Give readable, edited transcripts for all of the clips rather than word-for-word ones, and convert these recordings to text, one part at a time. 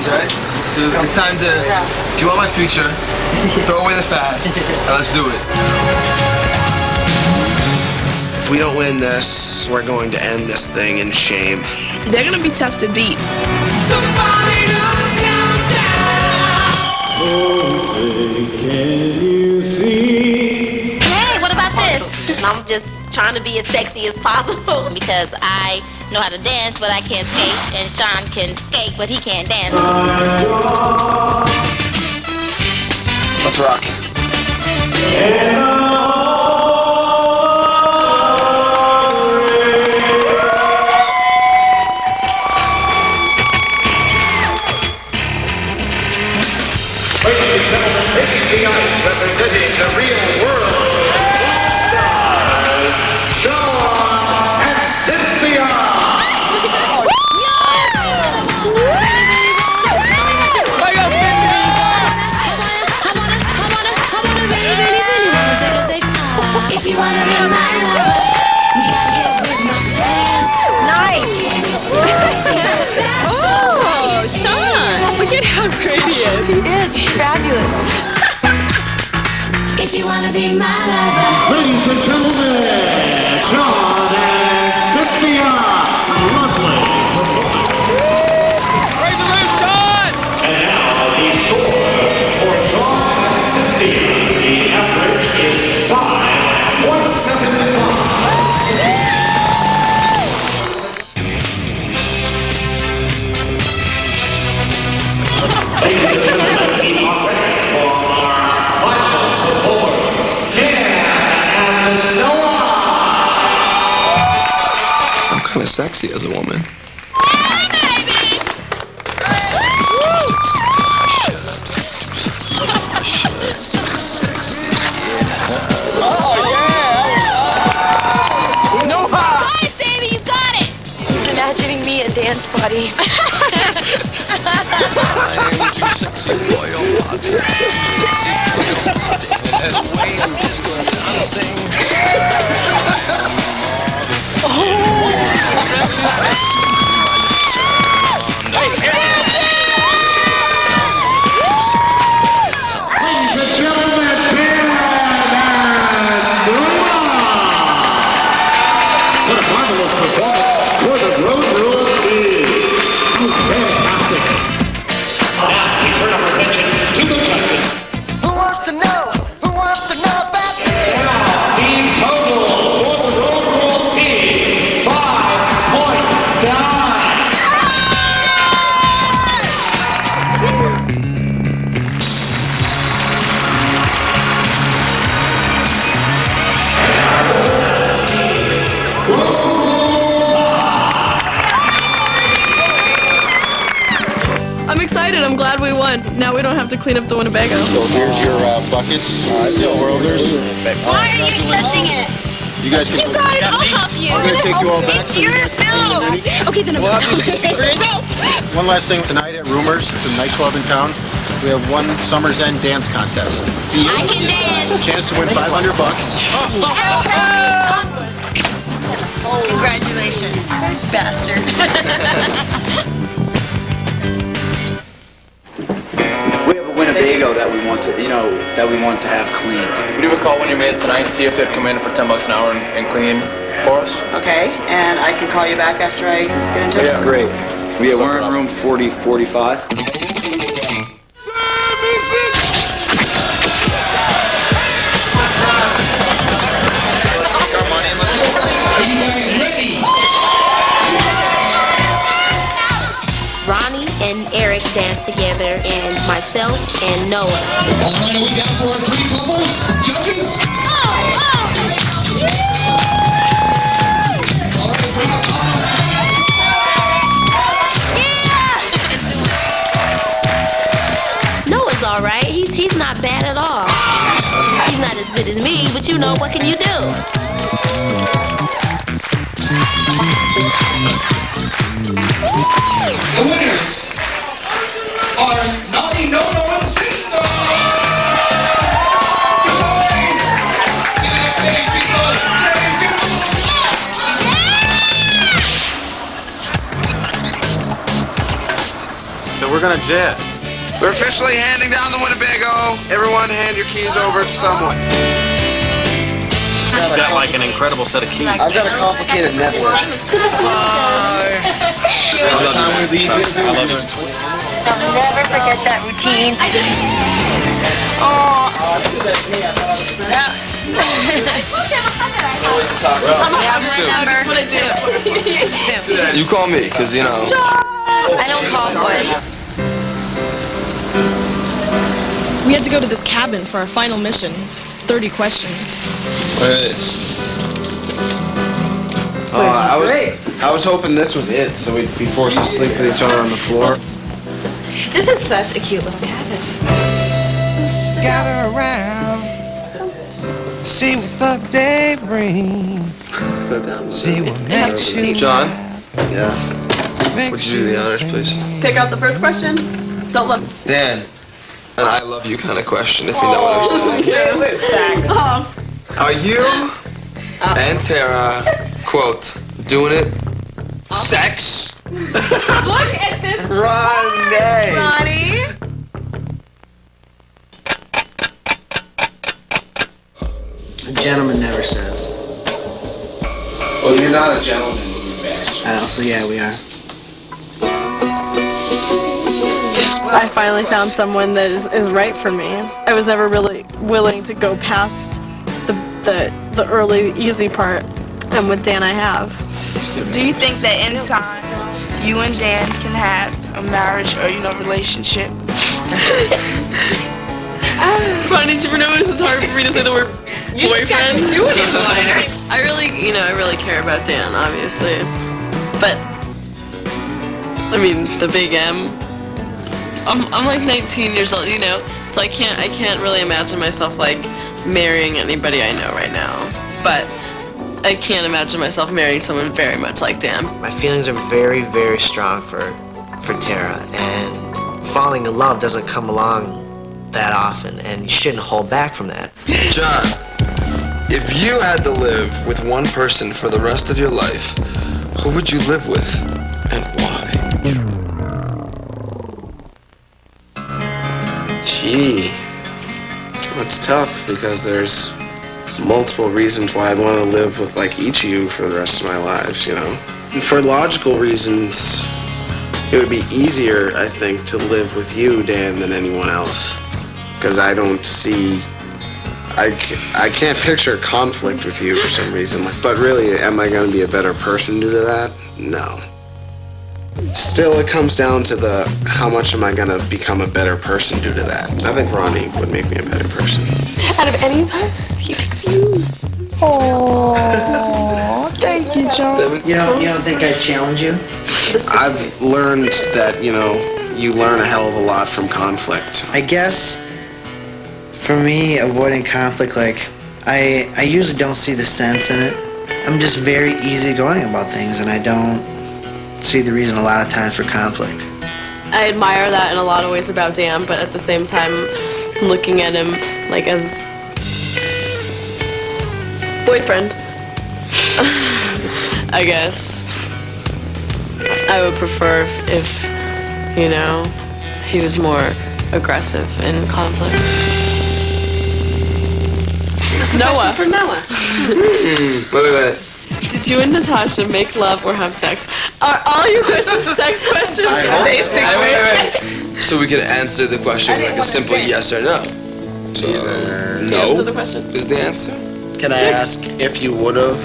fellas, right? Dude, it's time to, if you want my future, throw away the fast, and let's do it. If we don't win this, we're going to end this thing in shame. They're gonna be tough to beat. Oh, say, can you see? Hey, what about this? I'm just trying to be as sexy as possible because I know how to dance, but I can't skate, and Sean can skate, but he can't dance. Let's rock. Ladies and gentlemen, taking the ice, representing the real world, stars, Sean and Cynthia. If you wanna be my lover, you gotta get with my friends. Nice. Oh, Sean. Look at how great he is. He is fabulous. If you wanna be my lover. Ladies and gentlemen, Sean and Cynthia. Lovely performance. Raise the roof, Sean! And now the score for Sean and Cynthia. The average is 5.75. Ladies and gentlemen, we are ready for our final performance. Dan and Noah. I'm kind of sexy as a woman. Baby, you got it. He's imagining me a dance buddy. Ladies and gentlemen, Dan and Noah. What a marvelous performance for the Road Rules team. Oh, fantastic. Now we turn our attention to the judges. Who wants to know? Who wants to know about Team total for the Road Rules team, 5.9. I'm excited. I'm glad we won. Now we don't have to clean up the Winnebago. So here's your buckets, Steel Worlders. Why are you accepting it? You guys can. You guys, I'll help you. I'm gonna take you all back. It's your film. Okay, then One last thing tonight at Rumors, it's a nightclub in town. We have one Summer's End dance contest. I can dance. Chance to win $500. Congratulations, bastard. We have a Winnebago that we want to, have cleaned. We do a call when you're made tonight to see if they'd come in for $10 an hour and clean for us. Okay, and I can call you back after I get in touch with you. Great. We're in room 4045. Are you guys ready? Ronnie and Eric dance together, and myself and Noah. All right, are we down to our 3 couples? Judges? All right, bring the couples. Noah's all right. He's not bad at all. He's not as good as me, but you know, what can you do? The winners are Naughty No-No and Sister. So we're We're gonna jet. We're officially handing down the Winnebago. Everyone hand your keys over to someone. You've got like an incredible set of keys. I've got a complicated network. By the time we leave, I love you. I'll never forget that routine. you call me, because, you know. I don't call boys. We had to go to this cabin for our final mission. 30 questions. What is this? I was hoping this was it, so we'd be forced to sleep with each other on the floor. This is such a cute little cabin. Gather around, see what the day brings. See what makes you. John, Yeah. would you do the honors, please? Pick out the first question. Don't look. Dan, an I love you kind of question, if you know what I'm saying. Are you and Tara, quote, doing it sex? Look at this. Ronnie! Ronnie. A gentleman never says. Well, you're not a gentleman, you bastard. So yeah, we are. I finally found someone that is right for me. I was never really willing to go past the early, easy part, and with Dan I have. Do you think that in time, you and Dan can have a marriage or, relationship? Ron, did you ever notice it's hard for me to say the word boyfriend? I really care about Dan, obviously. But, I mean, the big M. I'm like 19 years old, so I can't really imagine myself like marrying anybody I know right now. But I can't imagine myself marrying someone very much like Dan. My feelings are very, very strong for Tara, and falling in love doesn't come along that often, and you shouldn't hold back from that. John, if you had to live with one person for the rest of your life, who would you live with and why? Gee, it's tough because there's multiple reasons why I'd want to live with like each of you for the rest of my lives, And for logical reasons, it would be easier, I think, to live with you, Dan, than anyone else. Because I don't see, I can't picture conflict with you for some reason. But really, am I going to be a better person due to that? No. Still, it comes down to how much am I going to become a better person due to that. I think Ronnie would make me a better person. Out of any of us, he picks you. Aww, thank you, John. You don't think I'd challenge you? I've learned that, you learn a hell of a lot from conflict. I guess, for me, avoiding conflict, I usually don't see the sense in it. I'm just very easygoing about things, and I don't see the reason a lot of times for conflict. I admire that in a lot of ways about Dan, but at the same time, looking at him like as boyfriend, I guess I would prefer if he was more aggressive in conflict. Noah. For Noah. Wait. Did you and Natasha make love or have sex? Are all your questions sex questions? Basically. Wait. So we could answer the question with like a simple yes or no. So, no Answer the question. is the answer. Can I ask if you would have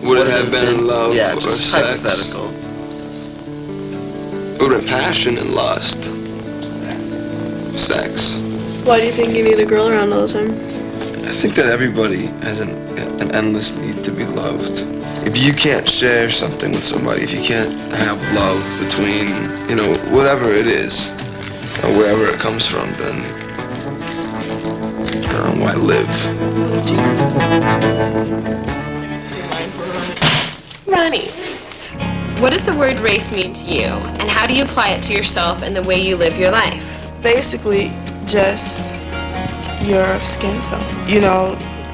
have been in love Yeah, or just sex? hypothetical. It would have been passion and lust. Sex. Why do you think you need a girl around all the time? I think that everybody has an endless need to be loved. If you can't share something with somebody, if you can't have love between, whatever it is, or wherever it comes from, then I don't know why live. Ronnie, what does the word race mean to you, and how do you apply it to yourself and the way you live your life? Basically, just your skin tone.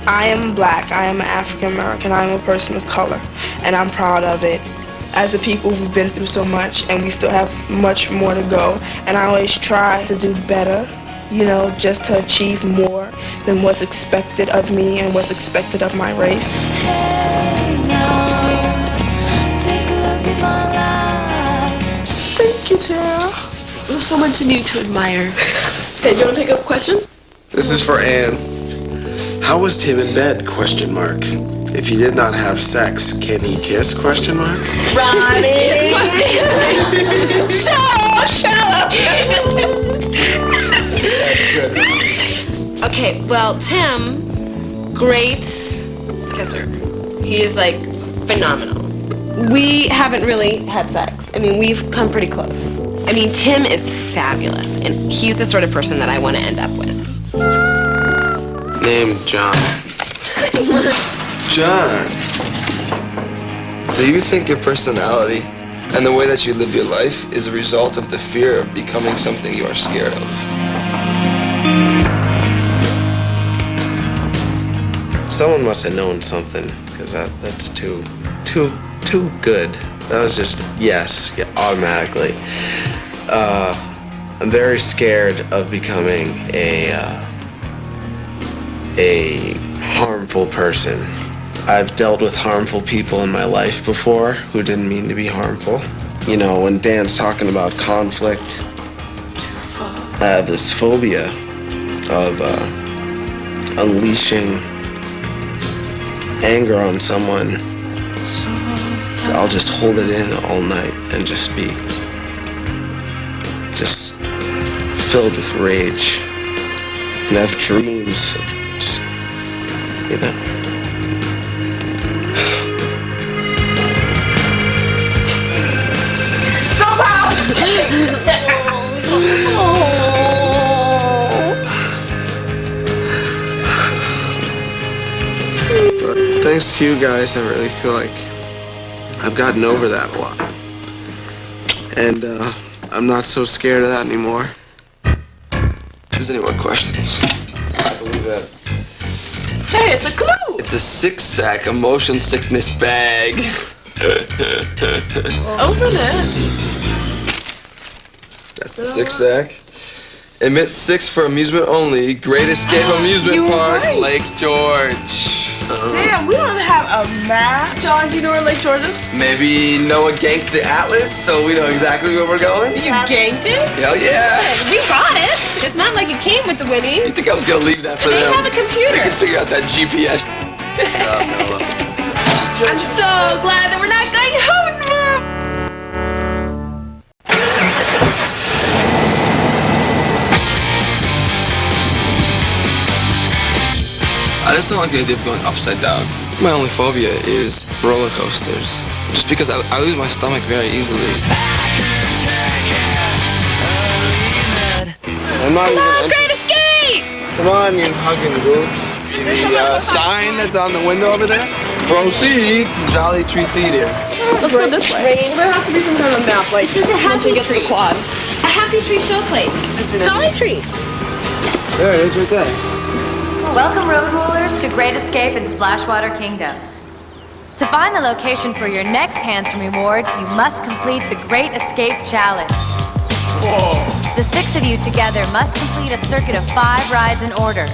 I am black, I am an African American, I am a person of color, and I'm proud of it. as a people, we've been through so much and we still have much more to go. And I always try to do better, you know, just to achieve more than what's expected of me and what's expected of my race. Thank you, Tara. There's so much in you to admire. Hey, do you want to take a question? This is for Anne. How was Tim in bed? Question mark. If he did not have sex, can he kiss? Question mark. Ronnie! Shut up! Okay, well, Tim, great kisser. He is like phenomenal. We haven't really had sex. I mean, we've come pretty close. I mean, Tim is fabulous, and he's the sort of person that I want to end up with. Named John. John, do you think your personality and the way that you live your life is a result of the fear of becoming something you are scared of? Someone must have known something, because that's too good. That was just yes, yeah, automatically. I'm very scared of becoming a harmful person. I've dealt with harmful people in my life before who didn't mean to be harmful. You know, when Dan's talking about conflict, I have this phobia of unleashing anger on someone. So I'll just hold it in all night and just be just filled with rage and have dreams of just, you know. But thanks to you guys, I really feel like I've gotten over that a lot. And I'm not so scared of that anymore. If there's any more questions. I believe that. Hey, it's a clue! It's a 6-sack emotion sickness bag. Open it. That's the 6-sack. Admit 6 for amusement only. Great Escape Amusement You were Park, right. Lake George. Damn, we don't have a map. John, do you know where Lake George is? Maybe Noah ganked the atlas so we know exactly where we're going? You ganked it? Hell yeah! We got it. It's not like it came with the Winnie. You think I was gonna leave that for They them? have a computer. They can figure out that GPS. I'm so glad that we're not going home tomorrow. I just don't like the idea of going upside down. My only phobia is roller coasters. Just because I lose my stomach very easily. I'm not even. Great Escape! Come on, you hugging goofs. The sign that's on the window over there. Proceed to Jolly Tree Theater. Let's go this way. There has to be some kind of map, like, It's just a once we happy get to the tree. quad. A Happy Tree show place. Jolly Tree. There it is right there. Welcome, road rulers, to Great Escape in Splashwater Kingdom. To find the location for your next handsome reward, you must complete the Great Escape Challenge. The 6 of you together must complete a circuit of 5 rides in order: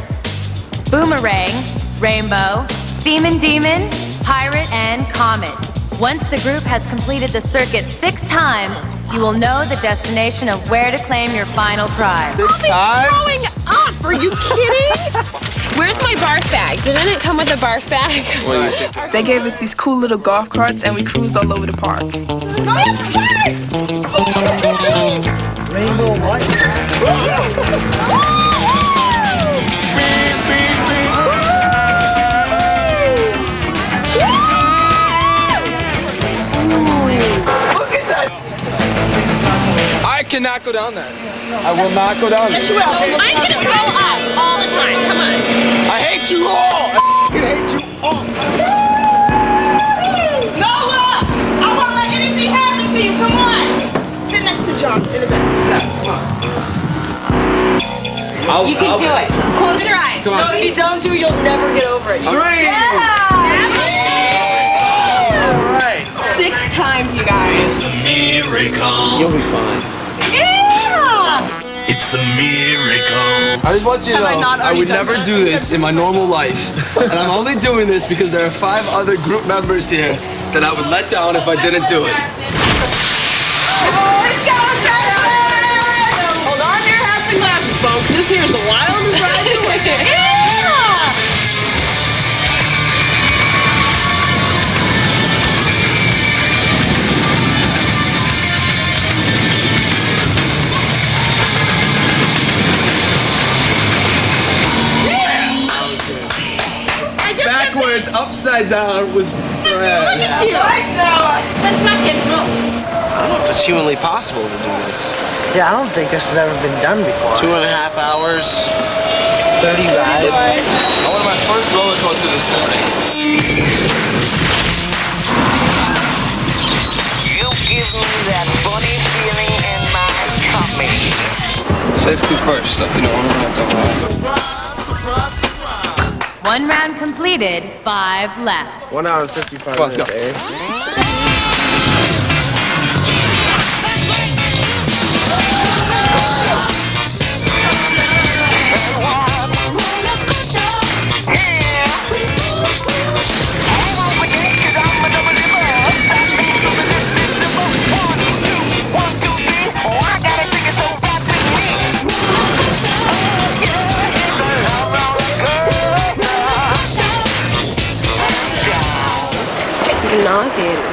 Boomerang, Rainbow, Steamin' Demon, Pirate, and Comet. Once the group has completed the circuit 6 times, you will know the destination of where to claim your final prize. Growing up, are you kidding? Where's my barf bag? Didn't it come with a barf bag? They gave us these cool little golf carts and we cruised all over the park. Rainbow what? I cannot go down that. I will not go down that. I'm gonna throw up all the time. Come on. I hate you all. I hate you all. Noah! I won't let anything happen to you. Come on. Sit next to John in the back. You can do it. Close your eyes. So if you don't do it, you'll never get over it. Three. Yeah! All right. 6 times, you guys. It's a miracle. You'll be fine. Yeah! It's a miracle. I just want you to know, I would never do this in my normal life. And I'm only doing this because there are 5 other group members here that I would let down if I didn't do it. Hold on to your hats and glasses, folks. This here is the wildest ride in the world. Yeah! Backwards, upside down was Look at you! Let's not get rough. I don't know if it's humanly possible to do this. Yeah, I don't think this has ever been done before. 2.5 hours. 30 rides. I went on my first roller coaster this morning. You give me that funny feeling in my tummy. Safety first, so you know, I'm gonna have to 1 round completed, 5 left. 1 hour and 55 Let's minutes, go. Eric. It's nauseating.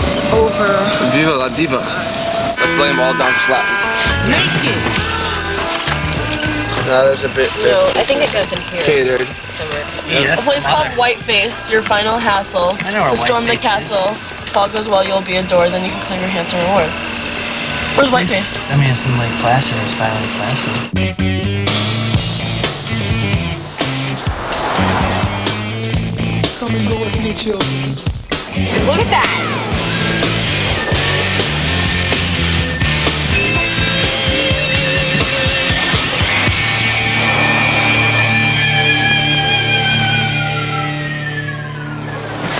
It's over. Viva la diva. Let's lay them all down flat. No, there's a bit. No, I think it goes in here. Catered. Somewhere. A place called Whiteface, your final hassle. I know where to storm the Whiteface is. castle. If all goes well, you'll be adored, then you can claim your handsome reward. Where's Whiteface? I mean, it's in Lake Placid. It's by Lake Placid. Come and go with me, children. Look at that!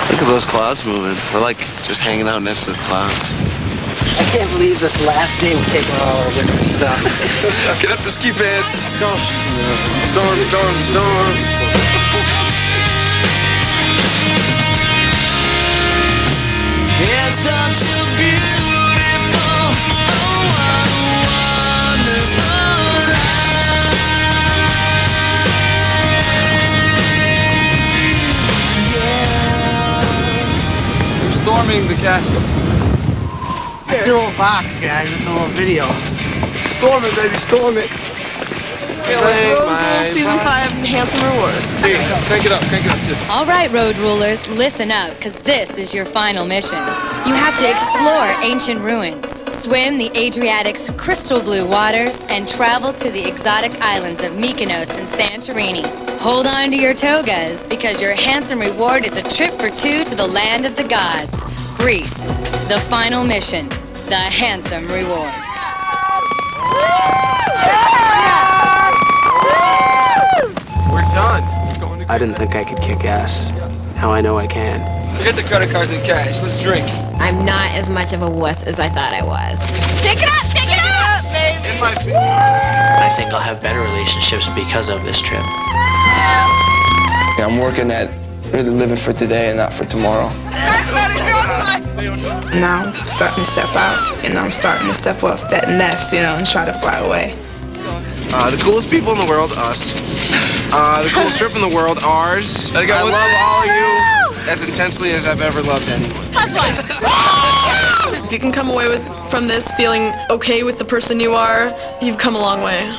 Look at those clouds moving. We're like just hanging out next to the clouds. I can't believe this last day we're taking all our winter stuff. Get up the ski pants. Let's go. Storm, storm, storm. It's such a beautiful, wonderful We're storming the castle. It's a little box, guys, with a little video. Storm it, baby, storm it. Rosal Season 5 Handsome Reward. Hey, crank it up, crank it up. All right, road rulers, listen up, because this is your final mission. You have to explore ancient ruins, swim the Adriatic's crystal blue waters, and travel to the exotic islands of Mykonos and Santorini. Hold on to your togas, because your handsome reward is a trip for 2 to the land of the gods, Greece. The final mission, the handsome reward. We're done. I didn't think I could kick ass. Now I know I can. Forget the credit cards and cash. Let's drink. I'm not as much of a wuss as I thought I was. Take it up! Take it up! I think I'll have better relationships because of this trip. Yeah, I'm working at really living for today and not for tomorrow. Now I'm starting to step out, and I'm starting to step off that nest, and try to fly away. The coolest people in the world, us. The coolest trip in the world, ours. I love all of you as intensely as I've ever loved anyone. If you can come away from this feeling okay with the person you are, you've come a long way.